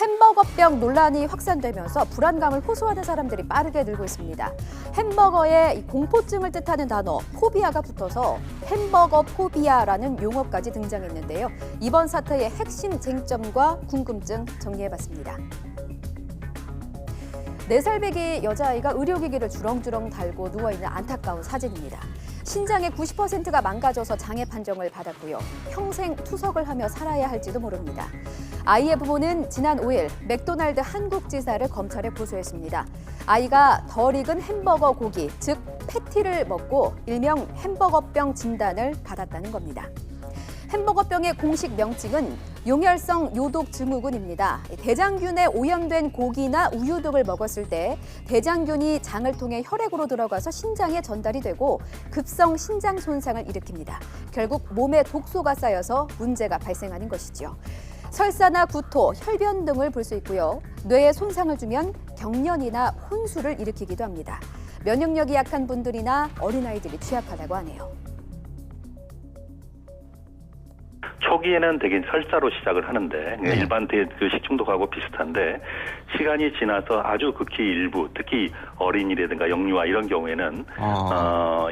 햄버거병 논란이 확산되면서 불안감을 호소하는 사람들이 빠르게 늘고 있습니다. 햄버거에 이 공포증을 뜻하는 단어 포비아가 붙어서 햄버거 포비아라는 용어까지 등장했는데요. 이번 사태의 핵심 쟁점과 궁금증 정리해봤습니다. 4살배기 여자아이가 의료기기를 주렁주렁 달고 누워있는 안타까운 사진입니다. 신장의 90%가 망가져서 장애 판정을 받았고요. 평생 투석을 하며 살아야 할지도 모릅니다. 아이의 부모는 지난 5일 맥도날드 한국지사를 검찰에 고소했습니다. 아이가 덜 익은 햄버거 고기, 즉 패티를 먹고 일명 햄버거병 진단을 받았다는 겁니다. 햄버거병의 공식 명칭은 용혈성 요독 증후군입니다. 대장균에 오염된 고기나 우유 등을 먹었을 때 대장균이 장을 통해 혈액으로 들어가서 신장에 전달이 되고 급성 신장 손상을 일으킵니다. 결국 몸에 독소가 쌓여서 문제가 발생하는 것이죠. 설사나 구토, 혈변 등을 볼 수 있고요. 뇌에 손상을 주면 경련이나 혼수를 일으키기도 합니다. 면역력이 약한 분들이나 어린아이들이 취약하다고 하네요. 초기에는 대개 설사로 시작을 하는데 일반 그 식중독하고 비슷한데 시간이 지나서 아주 극히 일부, 특히 어린이라든가 영유아 이런 경우에는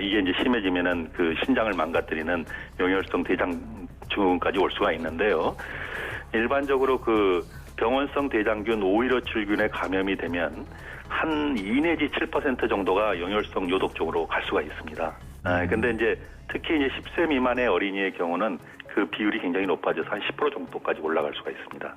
이게 이제 심해지면은 그 신장을 망가뜨리는 용혈성 대장 증후군까지 올 수가 있는데요. 일반적으로 그 병원성 대장균 515균에 감염이 되면 한 2 내지 7% 정도가 용혈성 요독증으로 갈 수가 있습니다. 근데 이제 특히 이제 10세 미만의 어린이의 경우는 그 비율이 굉장히 높아져서 한 10% 정도까지 올라갈 수가 있습니다.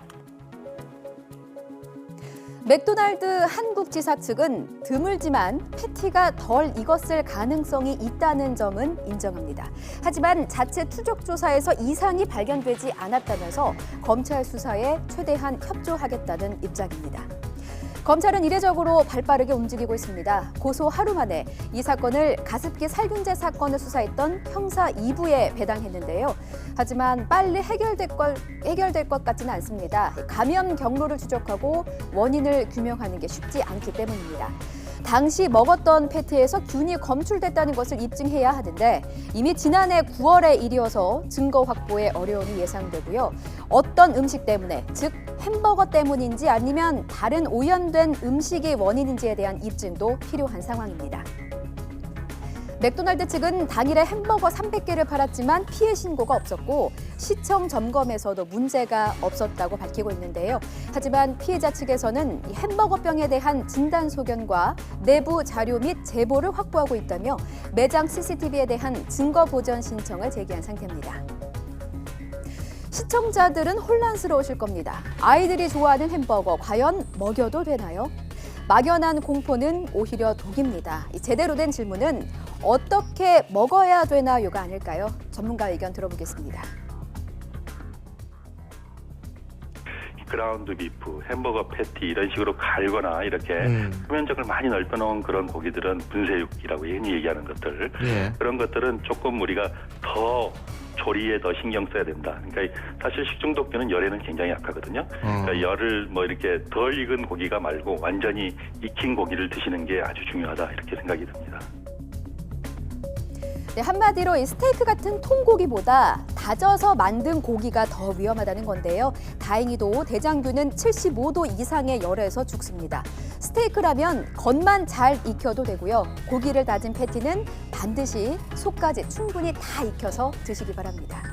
맥도날드 한국지사 측은 드물지만 패티가 덜 익었을 가능성이 있다는 점은 인정합니다. 하지만 자체 추적 조사에서 이상이 발견되지 않았다면서 검찰 수사에 최대한 협조하겠다는 입장입니다. 검찰은 이례적으로 발빠르게 움직이고 있습니다. 고소 하루 만에 이 사건을 가습기 살균제 사건을 수사했던 형사 2부에 배당했는데요. 하지만 빨리 해결될 것 같지는 않습니다. 감염 경로를 추적하고 원인을 규명하는 게 쉽지 않기 때문입니다. 당시 먹었던 패티에서 균이 검출됐다는 것을 입증해야 하는데 이미 지난해 9월의 일이어서 증거 확보에 어려움이 예상되고요. 어떤 음식 때문에, 즉 햄버거 때문인지 아니면 다른 오염된 음식이 원인인지에 대한 입증도 필요한 상황입니다. 맥도날드 측은 당일에 햄버거 300개를 팔았지만 피해 신고가 없었고 시청 점검에서도 문제가 없었다고 밝히고 있는데요. 하지만 피해자 측에서는 이 햄버거병에 대한 진단 소견과 내부 자료 및 제보를 확보하고 있다며 매장 CCTV에 대한 증거 보전 신청을 제기한 상태입니다. 시청자들은 혼란스러우실 겁니다. 아이들이 좋아하는 햄버거 과연 먹여도 되나요? 막연한 공포는 오히려 독입니다. 제대로 된 질문은 어떻게 먹어야 되나요가 아닐까요? 전문가 의견 들어보겠습니다. 그라운드 비프, 햄버거 패티 이런 식으로 갈거나 이렇게 표면적을 많이 넓혀놓은 그런 고기들은 분쇄육이라고 흔히 얘기하는 것들 그런 것들은 조금 우리가 더 조리에 더 신경 써야 된다. 그러니까 사실 식중독균은 열에는 굉장히 약하거든요. 그러니까 열을 뭐 이렇게 덜 익은 고기가 말고 완전히 익힌 고기를 드시는 게 아주 중요하다 이렇게 생각이 듭니다. 네, 한마디로 이 스테이크 같은 통고기보다 다져서 만든 고기가 더 위험하다는 건데요. 다행히도 대장균은 75도 이상의 열에서 죽습니다. 스테이크라면 겉만 잘 익혀도 되고요. 고기를 다진 패티는 반드시 속까지 충분히 다 익혀서 드시기 바랍니다.